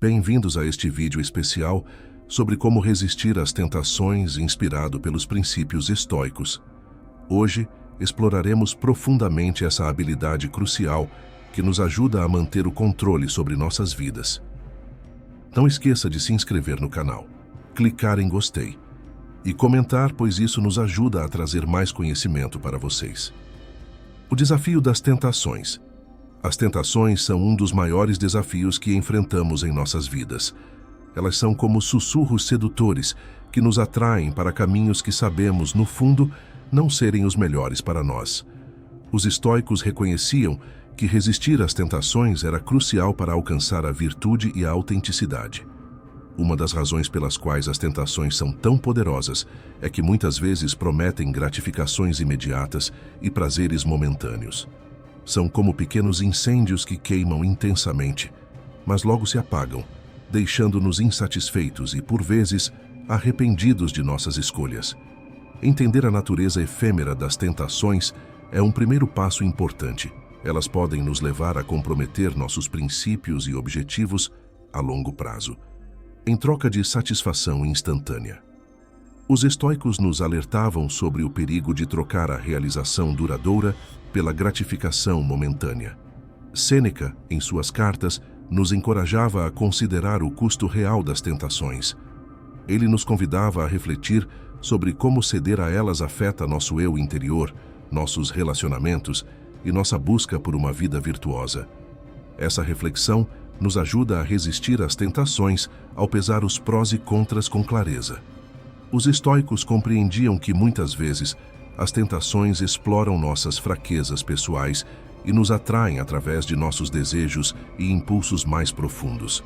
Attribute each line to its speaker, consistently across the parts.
Speaker 1: Bem-vindos a este vídeo especial sobre como resistir às tentações inspirado pelos princípios estoicos. Hoje, exploraremos profundamente essa habilidade crucial que nos ajuda a manter o controle sobre nossas vidas. Não esqueça de se inscrever no canal, clicar em gostei e comentar, pois isso nos ajuda a trazer mais conhecimento para vocês. O desafio das tentações. As tentações são um dos maiores desafios que enfrentamos em nossas vidas. Elas são como sussurros sedutores que nos atraem para caminhos que sabemos, no fundo, não serem os melhores para nós. Os estoicos reconheciam que resistir às tentações era crucial para alcançar a virtude e a autenticidade. Uma das razões pelas quais as tentações são tão poderosas é que muitas vezes prometem gratificações imediatas e prazeres momentâneos. São como pequenos incêndios que queimam intensamente, mas logo se apagam, deixando-nos insatisfeitos e, por vezes, arrependidos de nossas escolhas. Entender a natureza efêmera das tentações é um primeiro passo importante. Elas podem nos levar a comprometer nossos princípios e objetivos a longo prazo, em troca de satisfação instantânea. Os estoicos nos alertavam sobre o perigo de trocar a realização duradoura pela gratificação momentânea. Sêneca, em suas cartas, nos encorajava a considerar o custo real das tentações. Ele nos convidava a refletir sobre como ceder a elas afeta nosso eu interior, nossos relacionamentos e nossa busca por uma vida virtuosa. Essa reflexão nos ajuda a resistir às tentações ao pesar os prós e contras com clareza. Os estoicos compreendiam que, muitas vezes, as tentações exploram nossas fraquezas pessoais e nos atraem através de nossos desejos e impulsos mais profundos.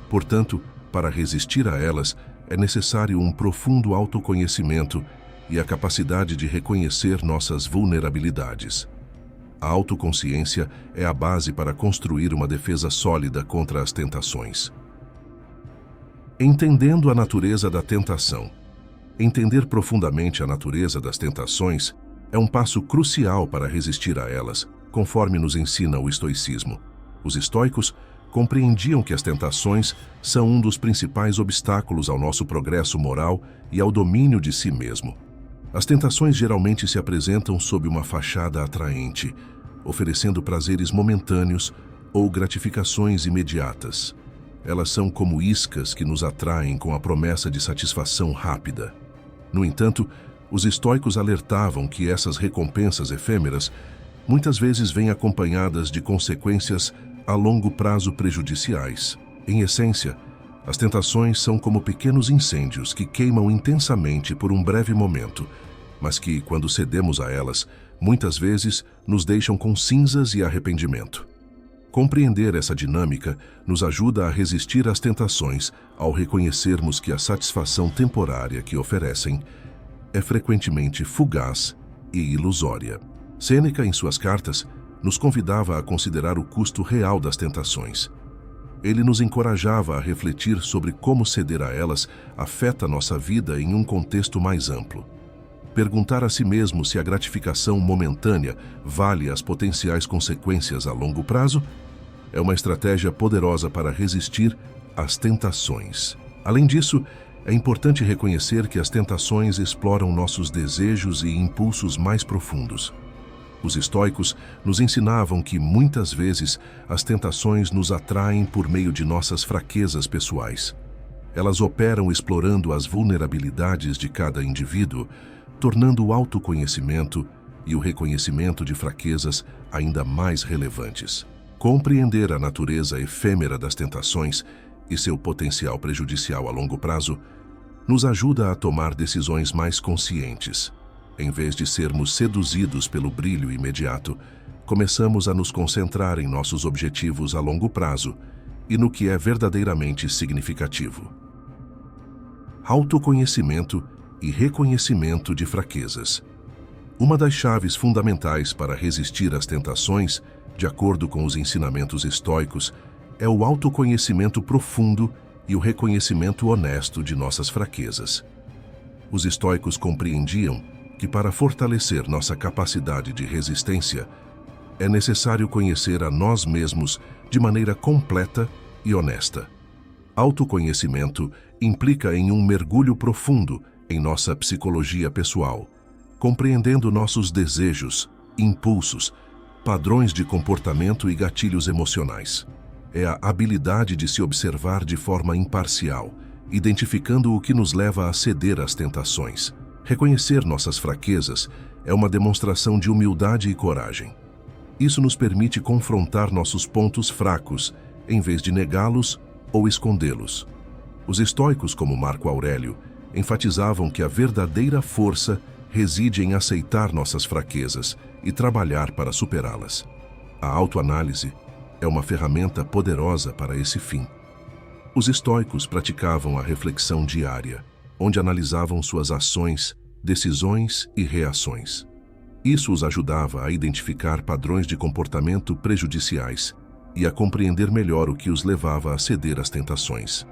Speaker 1: Portanto, para resistir a elas, é necessário um profundo autoconhecimento e a capacidade de reconhecer nossas vulnerabilidades. A autoconsciência é a base para construir uma defesa sólida contra as tentações. Entendendo a natureza da tentação. Entender profundamente a natureza das tentações é um passo crucial para resistir a elas, conforme nos ensina o estoicismo. Os estoicos compreendiam que as tentações são um dos principais obstáculos ao nosso progresso moral e ao domínio de si mesmo. As tentações geralmente se apresentam sob uma fachada atraente, oferecendo prazeres momentâneos ou gratificações imediatas. Elas são como iscas que nos atraem com a promessa de satisfação rápida. No entanto, os estoicos alertavam que essas recompensas efêmeras muitas vezes vêm acompanhadas de consequências a longo prazo prejudiciais. Em essência, as tentações são como pequenos incêndios que queimam intensamente por um breve momento, mas que, quando cedemos a elas, muitas vezes nos deixam com cinzas e arrependimento. Compreender essa dinâmica nos ajuda a resistir às tentações ao reconhecermos que a satisfação temporária que oferecem é frequentemente fugaz e ilusória. Sêneca, em suas cartas, nos convidava a considerar o custo real das tentações. Ele nos encorajava a refletir sobre como ceder a elas afeta nossa vida em um contexto mais amplo. Perguntar a si mesmo se a gratificação momentânea vale as potenciais consequências a longo prazo é uma estratégia poderosa para resistir às tentações. Além disso, é importante reconhecer que as tentações exploram nossos desejos e impulsos mais profundos. Os estoicos nos ensinavam que, muitas vezes, as tentações nos atraem por meio de nossas fraquezas pessoais. Elas operam explorando as vulnerabilidades de cada indivíduo, tornando o autoconhecimento e o reconhecimento de fraquezas ainda mais relevantes. Compreender a natureza efêmera das tentações e seu potencial prejudicial a longo prazo nos ajuda a tomar decisões mais conscientes. Em vez de sermos seduzidos pelo brilho imediato, começamos a nos concentrar em nossos objetivos a longo prazo e no que é verdadeiramente significativo. Autoconhecimento e reconhecimento de fraquezas. Uma das chaves fundamentais para resistir às tentações, de acordo com os ensinamentos estoicos, é o autoconhecimento profundo e o reconhecimento honesto de nossas fraquezas. Os estoicos compreendiam que, para fortalecer nossa capacidade de resistência, é necessário conhecer a nós mesmos de maneira completa e honesta. Autoconhecimento implica em um mergulho profundo em nossa psicologia pessoal, compreendendo nossos desejos, impulsos, padrões de comportamento e gatilhos emocionais. É a habilidade de se observar de forma imparcial, identificando o que nos leva a ceder às tentações. Reconhecer nossas fraquezas é uma demonstração de humildade e coragem. Isso nos permite confrontar nossos pontos fracos, em vez de negá-los ou escondê-los. Os estoicos, como Marco Aurélio, enfatizavam que a verdadeira força reside em aceitar nossas fraquezas e trabalhar para superá-las. A autoanálise é uma ferramenta poderosa para esse fim. Os estoicos praticavam a reflexão diária, onde analisavam suas ações, decisões e reações. Isso os ajudava a identificar padrões de comportamento prejudiciais e a compreender melhor o que os levava a ceder às tentações.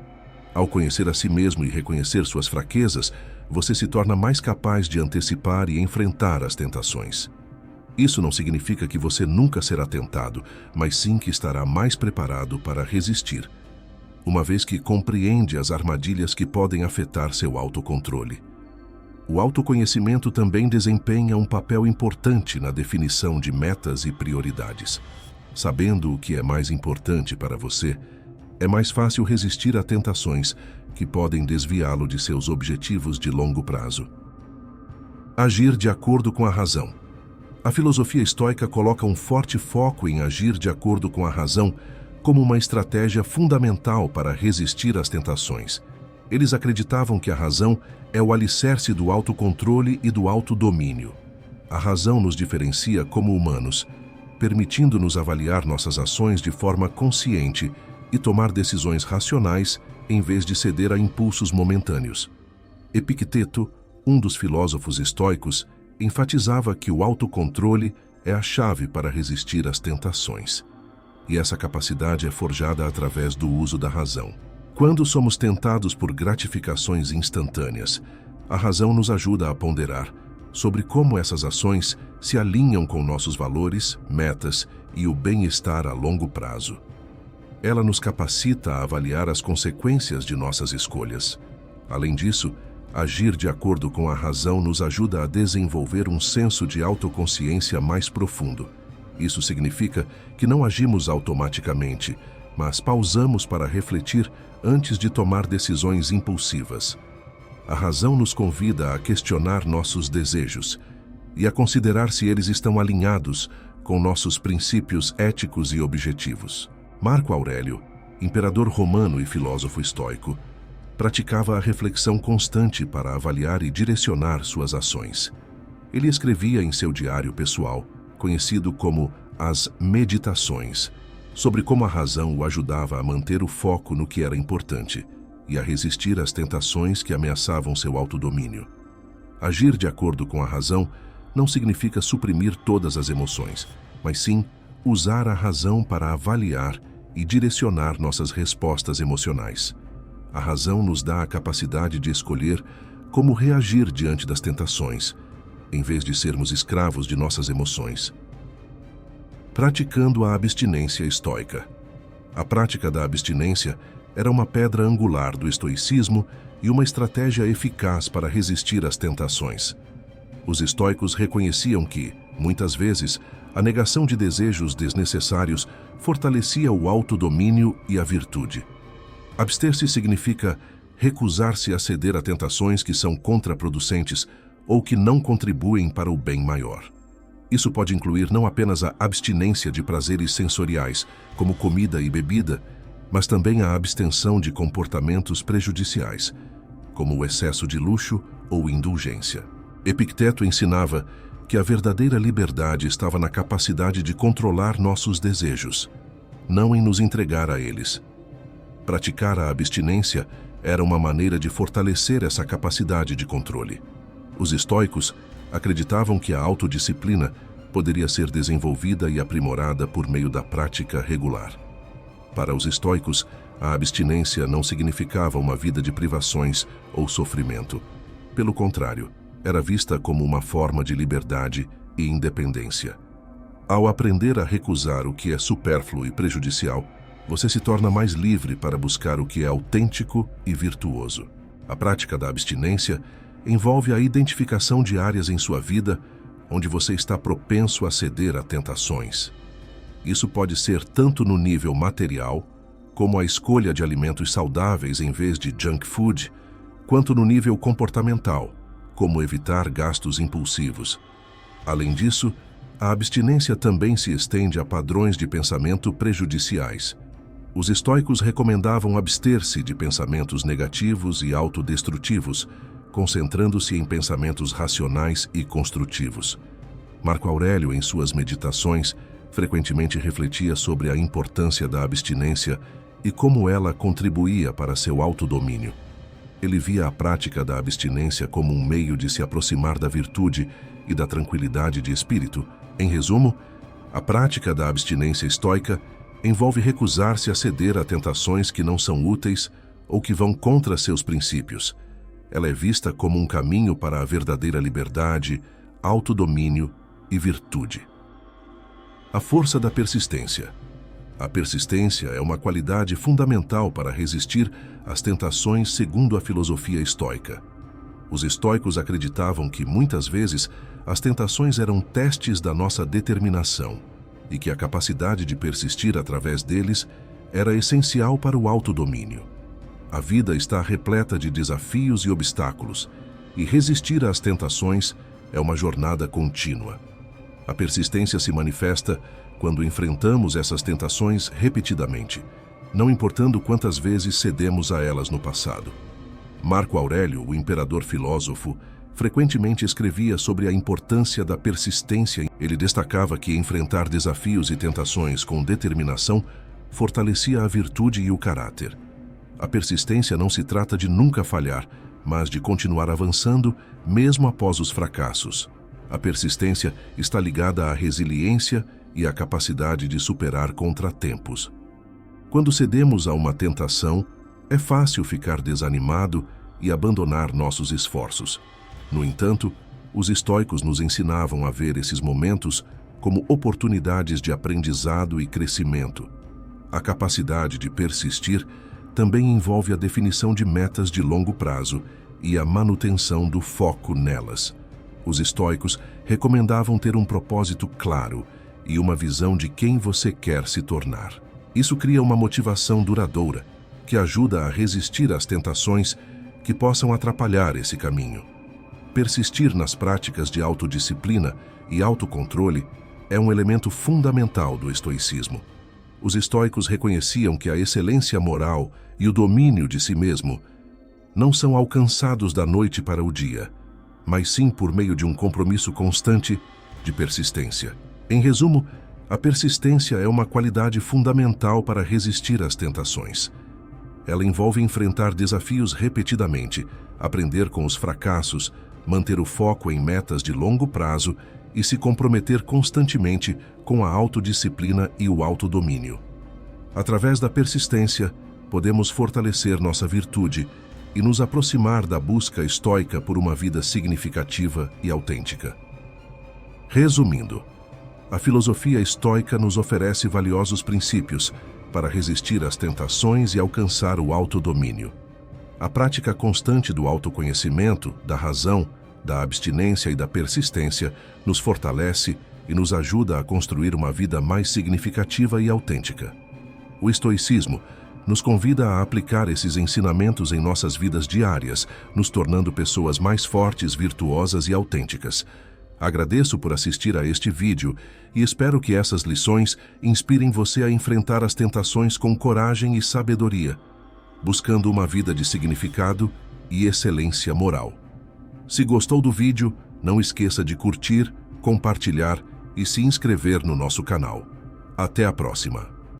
Speaker 1: Ao conhecer a si mesmo e reconhecer suas fraquezas, você se torna mais capaz de antecipar e enfrentar as tentações. Isso não significa que você nunca será tentado, mas sim que estará mais preparado para resistir, uma vez que compreende as armadilhas que podem afetar seu autocontrole. O autoconhecimento também desempenha um papel importante na definição de metas e prioridades. Sabendo o que é mais importante para você, é mais fácil resistir a tentações que podem desviá-lo de seus objetivos de longo prazo. Agir de acordo com a razão. A filosofia estoica coloca um forte foco em agir de acordo com a razão como uma estratégia fundamental para resistir às tentações. Eles acreditavam que a razão é o alicerce do autocontrole e do autodomínio. A razão nos diferencia como humanos, permitindo-nos avaliar nossas ações de forma consciente e tomar decisões racionais em vez de ceder a impulsos momentâneos. Epicteto, um dos filósofos estoicos, enfatizava que o autocontrole é a chave para resistir às tentações. E essa capacidade é forjada através do uso da razão. Quando somos tentados por gratificações instantâneas, a razão nos ajuda a ponderar sobre como essas ações se alinham com nossos valores, metas e o bem-estar a longo prazo. Ela nos capacita a avaliar as consequências de nossas escolhas. Além disso, agir de acordo com a razão nos ajuda a desenvolver um senso de autoconsciência mais profundo. Isso significa que não agimos automaticamente, mas pausamos para refletir antes de tomar decisões impulsivas. A razão nos convida a questionar nossos desejos e a considerar se eles estão alinhados com nossos princípios éticos e objetivos. Marco Aurélio, imperador romano e filósofo estoico, praticava a reflexão constante para avaliar e direcionar suas ações. Ele escrevia em seu diário pessoal, conhecido como as Meditações, sobre como a razão o ajudava a manter o foco no que era importante e a resistir às tentações que ameaçavam seu autodomínio. Agir de acordo com a razão não significa suprimir todas as emoções, mas sim usar a razão para avaliar e direcionar nossas respostas emocionais. A razão nos dá a capacidade de escolher como reagir diante das tentações, em vez de sermos escravos de nossas emoções. Praticando a abstinência estoica. A prática da abstinência era uma pedra angular do estoicismo e uma estratégia eficaz para resistir às tentações. Os estoicos reconheciam que, muitas vezes, a negação de desejos desnecessários fortalecia o autodomínio e a virtude. Abster-se significa recusar-se a ceder a tentações que são contraproducentes ou que não contribuem para o bem maior. Isso pode incluir não apenas a abstinência de prazeres sensoriais, como comida e bebida, mas também a abstenção de comportamentos prejudiciais, como o excesso de luxo ou indulgência. Epicteto ensinava que a verdadeira liberdade estava na capacidade de controlar nossos desejos, não em nos entregar a eles. Praticar a abstinência era uma maneira de fortalecer essa capacidade de controle. Os estoicos acreditavam que a autodisciplina poderia ser desenvolvida e aprimorada por meio da prática regular. Para os estoicos, a abstinência não significava uma vida de privações ou sofrimento. Pelo contrário, era vista como uma forma de liberdade e independência. Ao aprender a recusar o que é supérfluo e prejudicial, você se torna mais livre para buscar o que é autêntico e virtuoso. A prática da abstinência envolve a identificação de áreas em sua vida onde você está propenso a ceder a tentações. Isso pode ser tanto no nível material, como a escolha de alimentos saudáveis em vez de junk food, quanto no nível comportamental, como evitar gastos impulsivos. Além disso, a abstinência também se estende a padrões de pensamento prejudiciais. Os estoicos recomendavam abster-se de pensamentos negativos e autodestrutivos, concentrando-se em pensamentos racionais e construtivos. Marco Aurélio, em suas meditações, frequentemente refletia sobre a importância da abstinência e como ela contribuía para seu autodomínio. Ele via a prática da abstinência como um meio de se aproximar da virtude e da tranquilidade de espírito. Em resumo, a prática da abstinência estoica envolve recusar-se a ceder a tentações que não são úteis ou que vão contra seus princípios. Ela é vista como um caminho para a verdadeira liberdade, autodomínio e virtude. A força da persistência. A persistência é uma qualidade fundamental para resistir às tentações segundo a filosofia estoica. Os estoicos acreditavam que, muitas vezes, as tentações eram testes da nossa determinação e que a capacidade de persistir através deles era essencial para o autodomínio. A vida está repleta de desafios e obstáculos, e resistir às tentações é uma jornada contínua. A persistência se manifesta quando enfrentamos essas tentações repetidamente, não importando quantas vezes cedemos a elas no passado. Marco Aurélio, o imperador filósofo, frequentemente escrevia sobre a importância da persistência. Ele destacava que enfrentar desafios e tentações com determinação fortalecia a virtude e o caráter. A persistência não se trata de nunca falhar, mas de continuar avançando mesmo após os fracassos. A persistência está ligada à resiliência e à capacidade de superar contratempos. Quando cedemos a uma tentação, é fácil ficar desanimado e abandonar nossos esforços. No entanto, os estoicos nos ensinavam a ver esses momentos como oportunidades de aprendizado e crescimento. A capacidade de persistir também envolve a definição de metas de longo prazo e a manutenção do foco nelas. Os estoicos recomendavam ter um propósito claro e uma visão de quem você quer se tornar. Isso cria uma motivação duradoura, que ajuda a resistir às tentações que possam atrapalhar esse caminho. Persistir nas práticas de autodisciplina e autocontrole é um elemento fundamental do estoicismo. Os estoicos reconheciam que a excelência moral e o domínio de si mesmo não são alcançados da noite para o dia, mas sim por meio de um compromisso constante de persistência. Em resumo, a persistência é uma qualidade fundamental para resistir às tentações. Ela envolve enfrentar desafios repetidamente, aprender com os fracassos, manter o foco em metas de longo prazo e se comprometer constantemente com a autodisciplina e o autodomínio. Através da persistência, podemos fortalecer nossa virtude e nos aproximar da busca estoica por uma vida significativa e autêntica. Resumindo, a filosofia estoica nos oferece valiosos princípios para resistir às tentações e alcançar o autodomínio. A prática constante do autoconhecimento, da razão, da abstinência e da persistência nos fortalece e nos ajuda a construir uma vida mais significativa e autêntica. O estoicismo nos convida a aplicar esses ensinamentos em nossas vidas diárias, nos tornando pessoas mais fortes, virtuosas e autênticas. Agradeço por assistir a este vídeo e espero que essas lições inspirem você a enfrentar as tentações com coragem e sabedoria, buscando uma vida de significado e excelência moral. Se gostou do vídeo, não esqueça de curtir, compartilhar e se inscrever no nosso canal. Até a próxima!